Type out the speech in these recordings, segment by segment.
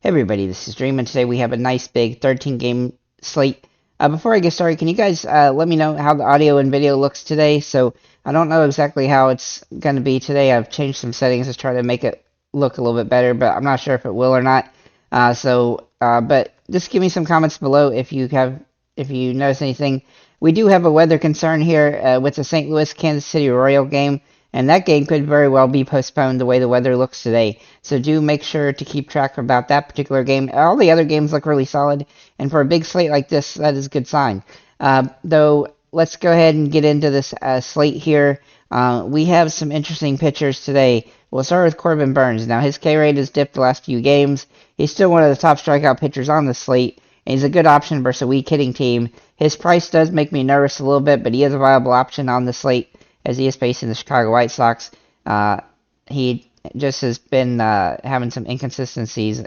Hey everybody, this is Dream, and today we have a nice big 13-game slate. Before I get started, can you guys let me know how the audio and video looks today? So I don't know exactly how it's going to be today. I've changed some settings to try to make it look a little bit better, but I'm not sure if it will or not. But just give me some comments below if you notice anything. We do have a weather concern here with the St. Louis Kansas City Royal game. And that game could very well be postponed the way the weather looks today. So do make sure to keep track about that particular game. All the other games look really solid. And for a big slate like this, that is a good sign. Though, let's go ahead and get into this slate here. We have some interesting pitchers today. We'll start with Corbin Burnes. Now, his K rate has dipped the last few games. He's still one of the top strikeout pitchers on the slate. And he's a good option versus a weak hitting team. His price does make me nervous a little bit, but he is a viable option on the slate as he is facing the Chicago White Sox. He just has been having some inconsistencies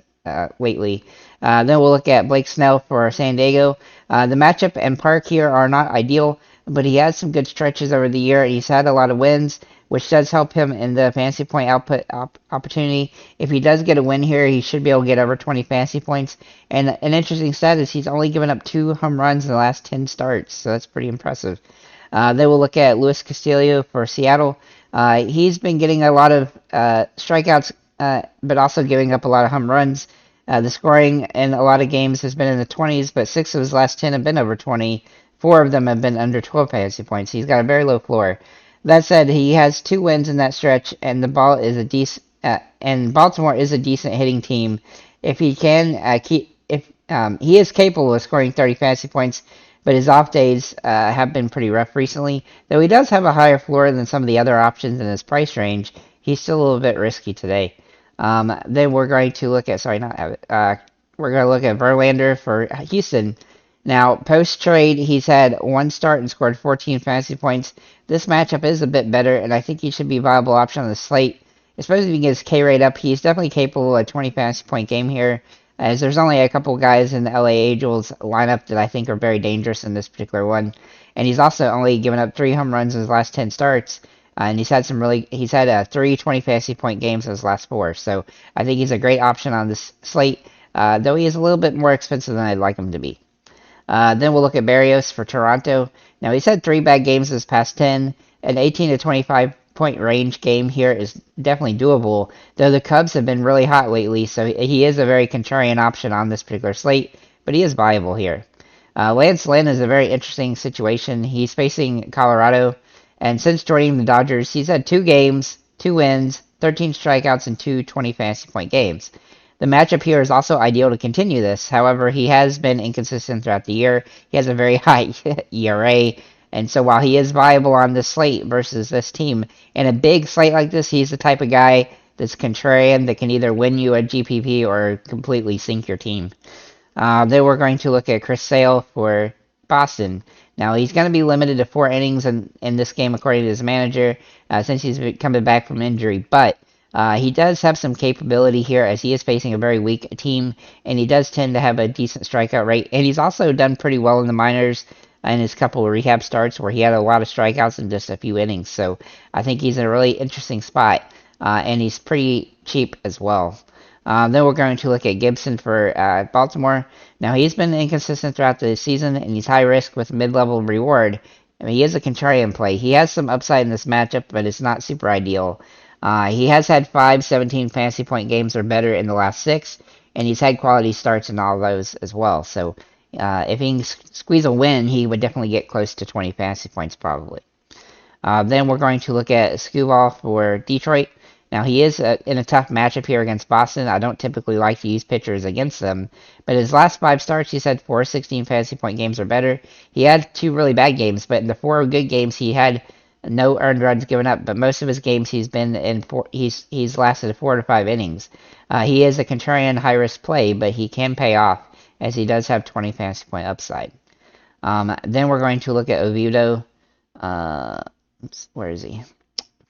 lately. Then we'll look at Blake Snell for San Diego. The matchup and park here are not ideal, but he has some good stretches over the year, and he's had a lot of wins, which does help him in the fantasy point output opportunity. If he does get a win here, he should be able to get over 20 fantasy points. And an interesting stat is he's only given up 2 home runs in the last 10 starts, so that's pretty impressive. Then we'll look at Luis Castillo for Seattle. He's been getting a lot of strikeouts, but also giving up a lot of home runs. The scoring in a lot of games has been in the 20s, but 6 of his last 10 have been over 20. 4 of them have been under 12 fantasy points. He's got a very low floor. That said, he has 2 wins in that stretch, and and Baltimore is a decent hitting team. If he can he is capable of scoring 30 fantasy points, but his off days have been pretty rough recently. Though he does have a higher floor than some of the other options in his price range, he's still a little bit risky today. Then we're going to look at, we're going to look at Verlander for Houston. Now, post-trade, he's had 1 start and scored 14 fantasy points. This matchup is a bit better, and I think he should be a viable option on the slate. Especially if he gets his K rate up, he's definitely capable of a 20 fantasy point game here, as there's only a couple guys in the LA Angels lineup that I think are very dangerous in this particular one. And he's also only given up 3 home runs in his last 10 starts. And he's had 3 20 fantasy point games in his last 4. So I think he's a great option on this slate, though he is a little bit more expensive than I'd like him to be. Then we'll look at Berrios for Toronto. Now, he's had 3 bad games in his past 10. An 18 to 25 point range game here is definitely doable, though the Cubs have been really hot lately, so he is a very contrarian option on this particular slate, but he is viable here. Lance Lynn is a very interesting situation. He's facing Colorado, and since joining the Dodgers, he's had 2 games, 2 wins, 13 strikeouts, and 2 20 fantasy point games. The matchup here is also ideal to continue this. However, he has been inconsistent throughout the year. He has a very high ERA, and so while he is viable on this slate versus this team, in a big slate like this, he's the type of guy that's contrarian that can either win you a GPP or completely sink your team. Then we're going to look at Chris Sale for Boston. Now, he's going to be limited to 4 innings in this game, according to his manager, since he's coming back from injury. But he does have some capability here, as he is facing a very weak team, and he does tend to have a decent strikeout rate. And he's also done pretty well in the minors in his couple of rehab starts where he had a lot of strikeouts in just a few innings. So I think he's in a really interesting spot, and he's pretty cheap as well. Then we're going to look at Gibson for Baltimore. Now, he's been inconsistent throughout the season, and he's high risk with mid-level reward. I mean, he is a contrarian play. He has some upside in this matchup, but it's not super ideal. He has had 5 17 fantasy point games or better in the last 6, and he's had quality starts in all those as well. So if he can squeeze a win, he would definitely get close to 20 fantasy points probably. Then we're going to look at Skubal for Detroit. Now, he is in a tough matchup here against Boston. I don't typically like to use pitchers against them, but his last 5 starts, he's had 4 16 fantasy point games or better. He had 2 really bad games, but in the 4 good games, he had no earned runs given up. But most of his games, he's been in he's lasted 4 to 5 innings. He is a contrarian high risk play, but he can pay off, as he does have 20 fantasy point upside. Then we're going to look at Oviedo. Where is he?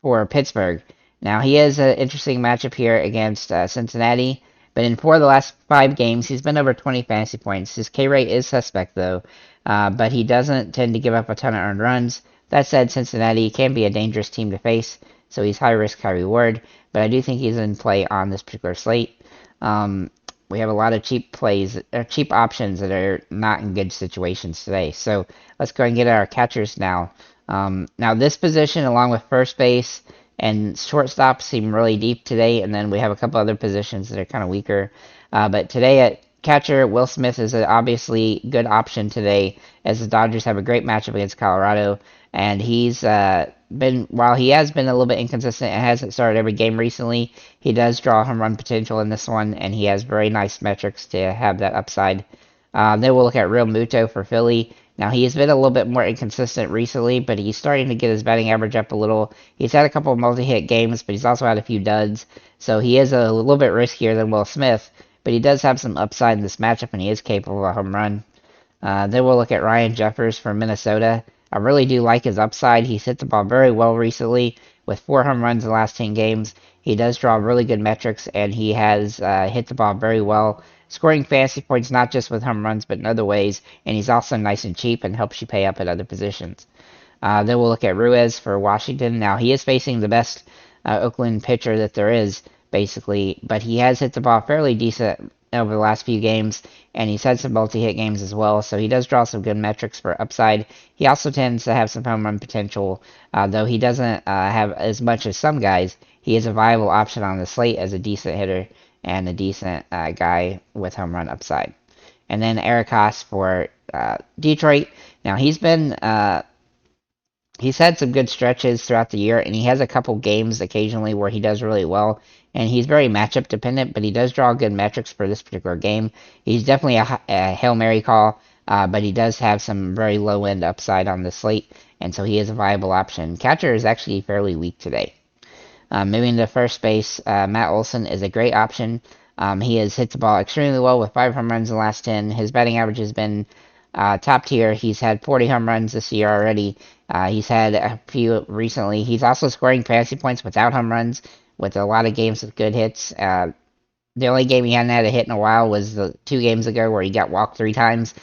For Pittsburgh. Now, he has an interesting matchup here against Cincinnati, but in 4 of the last 5 games, he's been over 20 fantasy points. His K rate is suspect, though, but he doesn't tend to give up a ton of earned runs. That said, Cincinnati can be a dangerous team to face, so he's high risk, high reward, but I do think he's in play on this particular slate. we have a lot of cheap plays, or cheap options that are not in good situations today. So let's go and get our catchers now. Now this position, along with first base and shortstop, seem really deep today, and then we have a couple other positions that are kind of weaker. But today at catcher, Will Smith is an obviously good option today, as the Dodgers have a great matchup against Colorado, and he's while he has been a little bit inconsistent and hasn't started every game recently, he does draw home run potential in this one, and he has very nice metrics to have that upside. Then we'll look at Real Muto for Philly. Now, he has been a little bit more inconsistent recently, but he's starting to get his batting average up a little. He's had a couple of multi-hit games, but he's also had a few duds, so he is a little bit riskier than Will Smith, but he does have some upside in this matchup, and he is capable of a home run. Then we'll look at Ryan Jeffers from Minnesota. I really do like his upside. He's hit the ball very well recently with 4 home runs in the last 10 games. He does draw really good metrics, and he has hit the ball very well, scoring fantasy points not just with home runs but in other ways, and he's also nice and cheap and helps you pay up at other positions. Then we'll look at Ruiz for Washington. Now, he is facing the best Oakland pitcher that there is, basically, but he has hit the ball fairly decent over the last few games, and he's had some multi-hit games as well, so he does draw some good metrics for upside. He also tends to have some home run potential, though he doesn't have as much as some guys. He is a viable option on the slate as a decent hitter and a decent guy with home run upside. And then Eric Haas for Detroit. Now, he's had some good stretches throughout the year, and he has a couple games occasionally where he does really well, and he's very matchup dependent, but he does draw good metrics for this particular game. He's definitely a Hail Mary call, but he does have some very low end upside on the slate, and so he is a viable option. Catcher is actually fairly weak today. Moving to first base, Matt Olson is a great option. He has hit the ball extremely well with 5 home runs in the last 10. His batting average has been top tier. He's had 40 home runs this year already. He's had a few recently. He's also scoring fantasy points without home runs, with a lot of games with good hits. The only game he hadn't had a hit in a while was the 2 games ago where he got walked 3 times.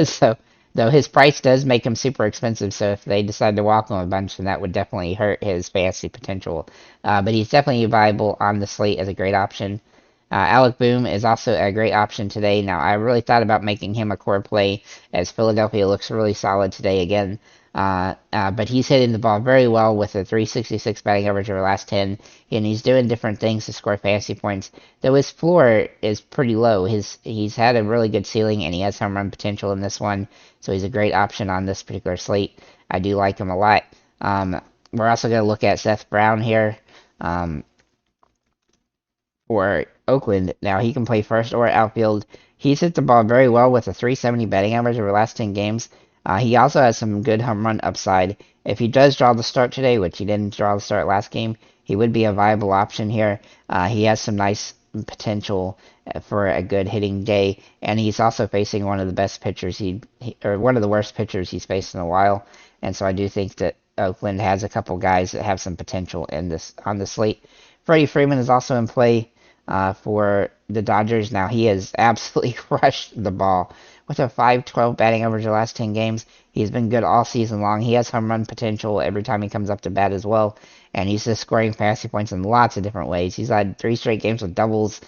So, though his price does make him super expensive, so if they decide to walk him a bunch, then that would definitely hurt his fantasy potential. But he's definitely viable on the slate as a great option. Alec Boom is also a great option today. Now, I really thought about making him a core play, as Philadelphia looks really solid today again. But he's hitting the ball very well with a 366 batting average over the last 10, and he's doing different things to score fantasy points, though his floor is pretty low. He's had a really good ceiling, and he has home run potential in this one, so he's a great option on this particular slate. I do like him a lot. We're also going to look at Seth Brown here for Oakland. Now, he can play first or outfield. He's hit the ball very well with a 370 batting average over the last 10 games. He also has some good home run upside. If he does draw the start today, which he didn't draw the start last game, he would be a viable option here. He has some nice potential for a good hitting day, and he's also facing one of the best pitchers or one of the worst pitchers he's faced in a while. And so I do think that Oakland has a couple guys that have some potential on the slate. Freddie Freeman is also in play for the Dodgers. Now, he has absolutely crushed the ball with a 512 batting average the last 10 games. He's been good all season long. He has home run potential every time he comes up to bat as well, and he's just scoring fantasy points in lots of different ways. He's had 3 straight games with doubles.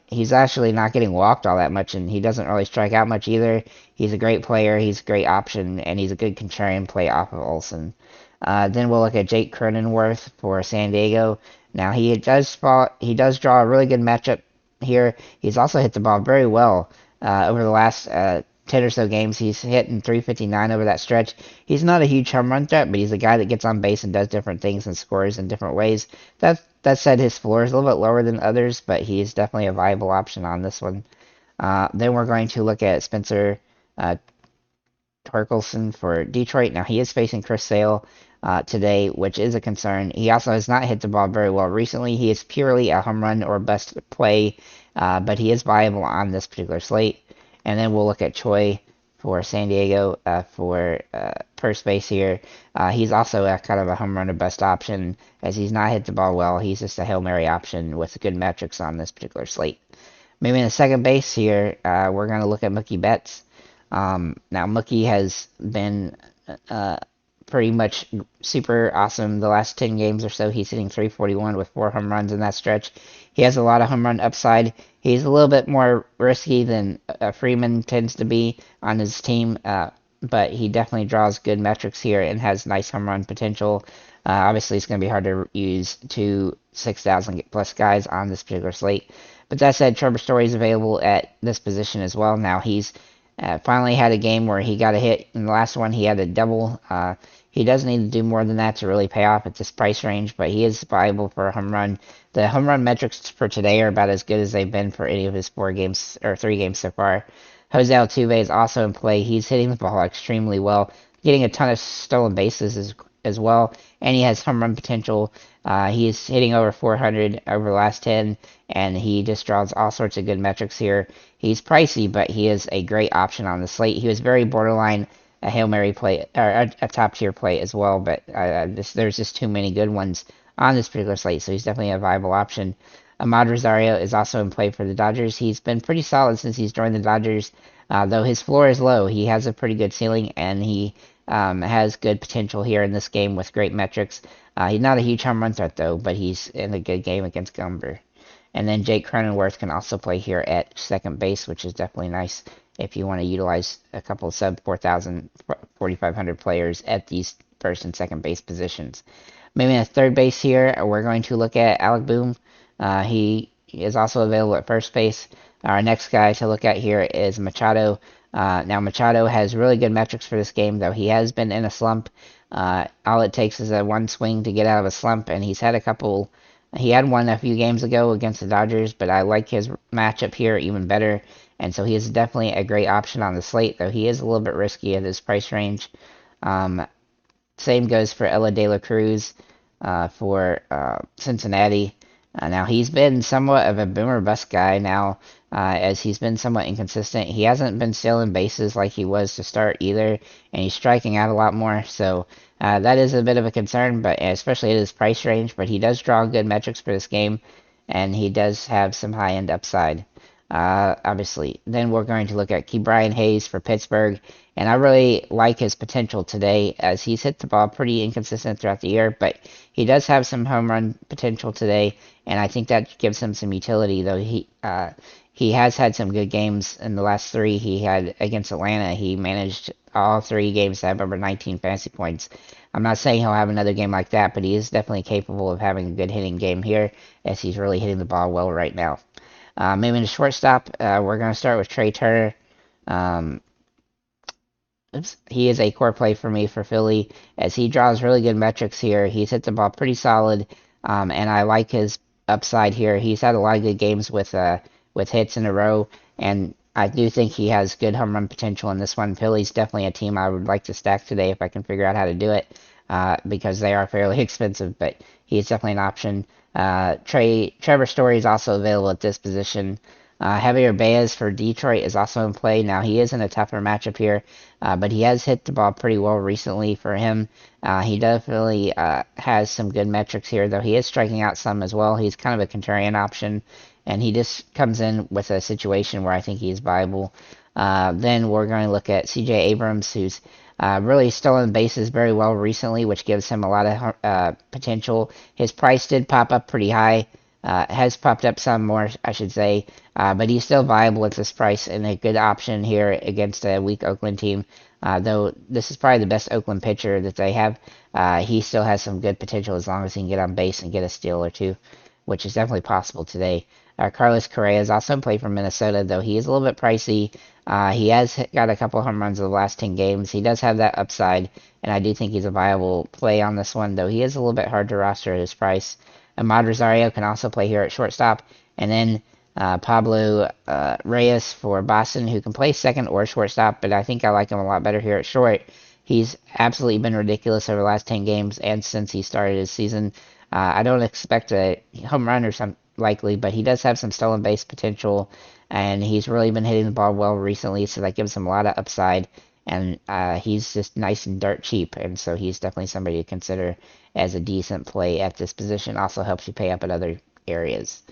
He's actually not getting walked all that much, and he doesn't really strike out much either. He's a great player. He's a great option, and he's a good contrarian play off of Olsen. Then we'll look at Jake Cronenworth for San Diego. Now, he does draw a really good matchup here. He's also hit the ball very well over the last 10 or so games. He's hitting 359 over that stretch. He's not a huge home run threat, but he's a guy that gets on base and does different things and scores in different ways. That said, his floor is a little bit lower than others, but he's definitely a viable option on this one. Then we're going to look at Spencer Torkelson for Detroit. Now, he is facing Chris Sale today, which is a concern. He also has not hit the ball very well recently. He is purely a home run or bust play, but he is viable on this particular slate. And then we'll look at Choi for San Diego for first base here. He's also a kind of a home run or bust option, as he's not hit the ball well. He's just a Hail Mary option with good metrics on this particular slate. Moving to second base here, we're going to look at Mookie Betts. Now, Mookie has been pretty much super awesome. The last 10 games or so, he's hitting 341 with 4 home runs in that stretch. He has a lot of home run upside. He's a little bit more risky than Freeman tends to be on his team, but he definitely draws good metrics here and has nice home run potential. Obviously, it's going to be hard to use 6,000 plus guys on this particular slate. But that said, Trevor Story is available at this position as well. Now he's finally had a game where he got a hit. In the last one, he had a double. He does need to do more than that to really pay off at this price range, but he is viable for a home run. The home run metrics for today are about as good as they've been for any of his 4 games or 3 games so far. Jose Altuve is also in play. He's hitting the ball extremely well, getting a ton of stolen bases as well, and he has home run potential. He's hitting over 400 over the last 10, and he just draws all sorts of good metrics here. He's pricey, but he is a great option on the slate. He was very borderline a Hail Mary play, or a top tier play as well, but there's just too many good ones on this particular slate, so he's definitely a viable option. Ahmad Rosario is also in play for the Dodgers. He's been pretty solid since he's joined the Dodgers, though his floor is low. He has a pretty good ceiling, and he has good potential here in this game with great metrics. He's not a huge home run threat, though, but he's in a good game against Gumber. And then Jake Cronenworth can also play here at second base, which is definitely nice if you want to utilize a couple of sub 4,000, 4,500 players at these first and second base positions. Maybe at third base here, we're going to look at Alec Boom. He is also available at first base. Our next guy to look at here is Machado. Now, Machado has really good metrics for this game, though he has been in a slump. All it takes is a one swing to get out of a slump, and he's had a couple. He had one a few games ago against the Dodgers, but I like his matchup here even better, and so he is definitely a great option on the slate, though he is a little bit risky at his price range. Same goes for Ella De La Cruz for Cincinnati. Now, he's been somewhat of a boomer bust guy now, as he's been somewhat inconsistent. He hasn't been stealing bases like he was to start either, and he's striking out a lot more, so that is a bit of a concern, but especially at his price range, but he does draw good metrics for this game, and he does have some high-end upside, obviously. Then we're going to look at Ke'Bryan Hayes for Pittsburgh, and I really like his potential today, as he's hit the ball pretty inconsistent throughout the year, but he does have some home run potential today, and I think that gives him some utility, though he has had some good games in the last 3 he had against Atlanta. He managed all 3 games to have over 19 fantasy points. I'm not saying he'll have another game like that, but he is definitely capable of having a good hitting game here, as he's really hitting the ball well right now. Maybe in the shortstop, we're going to start with Trey Turner. He is a core play for me for Philly, as he draws really good metrics here. He's hit the ball pretty solid, and I like his upside here. He's had a lot of good games with hits in a row, and I do think he has good home run potential in this one. Philly's definitely a team I would like to stack today if I can figure out how to do it, because they are fairly expensive, but he's definitely an option. Trevor Story is also available at this position. Javier Baez for Detroit is also in play. Now, he is in a tougher matchup here, but he has hit the ball pretty well recently for him. He definitely has some good metrics here, though he is striking out some as well. He's kind of a contrarian option, and he just comes in with a situation where I think he's viable. Then we're going to look at C.J. Abrams, who's really stolen bases very well recently, which gives him a lot of potential. His price did pop up pretty high. Has popped up some more, I should say, but he's still viable at this price and a good option here against a weak Oakland team. Though this is probably the best Oakland pitcher that they have, he still has some good potential as long as he can get on base and get a steal or two, which is definitely possible today. Carlos Correa is also in play for Minnesota, though he is a little bit pricey. He has got a couple home runs in the last 10 games. He does have that upside, and I do think he's a viable play on this one, though he is a little bit hard to roster at his price. Ahmad Rosario can also play here at shortstop, and then Pablo Reyes for Boston, who can play second or shortstop, but I think I like him a lot better here at short. He's absolutely been ridiculous over the last 10 games and since he started his season. I don't expect a home run or something likely, but he does have some stolen base potential, and he's really been hitting the ball well recently, so that gives him a lot of upside, and he's just nice and dirt cheap, and so he's definitely somebody to consider as a decent play at this position. Also helps you pay up at other areas.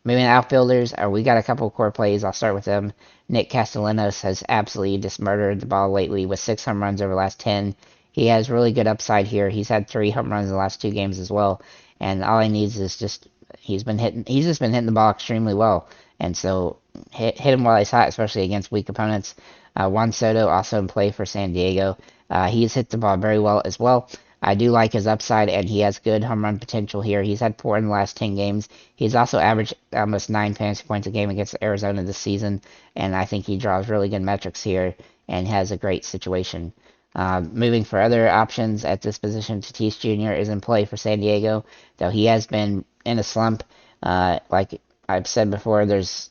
Moving to outfielders, we got a couple of core plays. I'll start with them. Nick Castellanos has absolutely just murdered the ball lately with 6 home runs over the last 10. he has really good upside here. He's had 3 home runs in the last 2 games as well, and all he needs is just he's just been hitting the ball extremely well, and so hit him while he's hot, especially against weak opponents. Juan Soto also in play for San Diego. He's hit the ball very well as well. I do like his upside, and he has good home run potential here. He's had 4 in the last 10 games. He's also averaged almost 9 fantasy points a game against Arizona this season, and I think he draws really good metrics here and has a great situation. Moving for other options at this position, Tatis Jr. is in play for San Diego, though he has been in a slump. Like I've said before, there's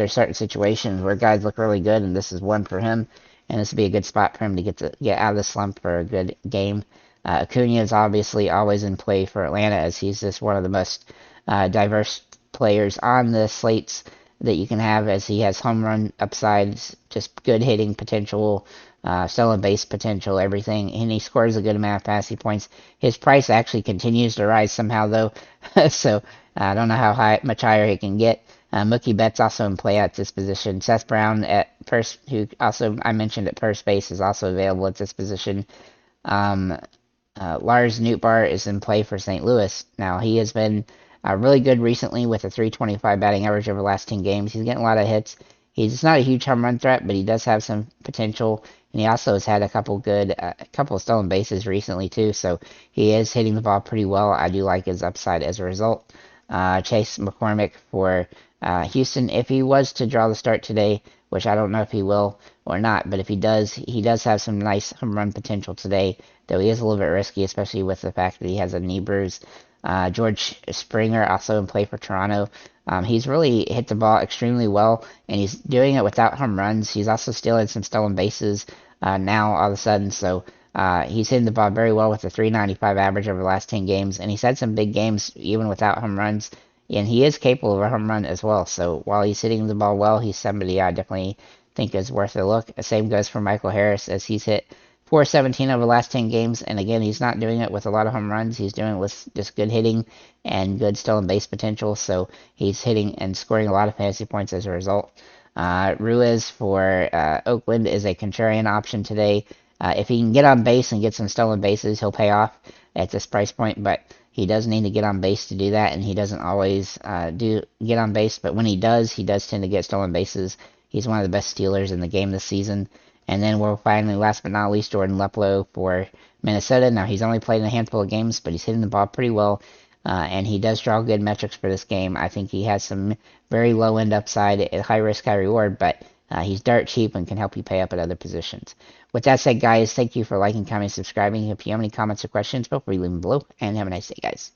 certain situations where guys look really good, and this is one for him. And this would be a good spot for him to get out of the slump for a good game. Acuna is obviously always in play for Atlanta, as he's just one of the most diverse players on the slates that you can have, as he has home run upsides, just good hitting potential, stolen base potential, everything, and he scores a good amount of fantasy points. His price actually continues to rise somehow, though, so I don't know how much higher he can get. Mookie Betts also in play at this position. Seth Brown at first, who also I mentioned at first base, is also available at this position. Lars Nootbaar is in play for St. Louis. Now, he has been really good recently with a 325 batting average over the last 10 games. He's getting a lot of hits. He's not a huge home run threat, but he does have some potential, and he also has had a couple of stolen bases recently too, so he is hitting the ball pretty well. I do like his upside as a result. Chase McCormick for Houston, if he was to draw the start today, which I don't know if he will or not, but if he does have some nice home run potential today, though he is a little bit risky, especially with the fact that he has a knee bruise. George Springer also in play for Toronto. He's really hit the ball extremely well, and he's doing it without home runs. He's also stealing some stolen bases now all of a sudden, so he's hitting the ball very well with a 395 average over the last 10 games, and he's had some big games even without home runs, and he is capable of a home run as well. So while he's hitting the ball well, he's somebody I definitely think is worth a look. The same goes for Michael Harris, as he's hit 417 over the last 10 games, and again, he's not doing it with a lot of home runs. He's doing it with just good hitting and good stolen base potential, so he's hitting and scoring a lot of fantasy points as a result. Ruiz for Oakland is a contrarian option today. If he can get on base and get some stolen bases, he'll pay off at this price point, but he does need to get on base to do that, and he doesn't always get on base, but when he does tend to get stolen bases. He's one of the best stealers in the game this season. And then we're finally, last but not least, Jordan Luplow for Minnesota. Now, he's only played in a handful of games, but he's hitting the ball pretty well, and he does draw good metrics for this game. I think he has some very low-end upside at high risk, high reward, but he's dirt cheap and can help you pay up at other positions. With that said, guys, thank you for liking, commenting, subscribing. If you have any comments or questions, feel free to leave them below, and have a nice day, guys.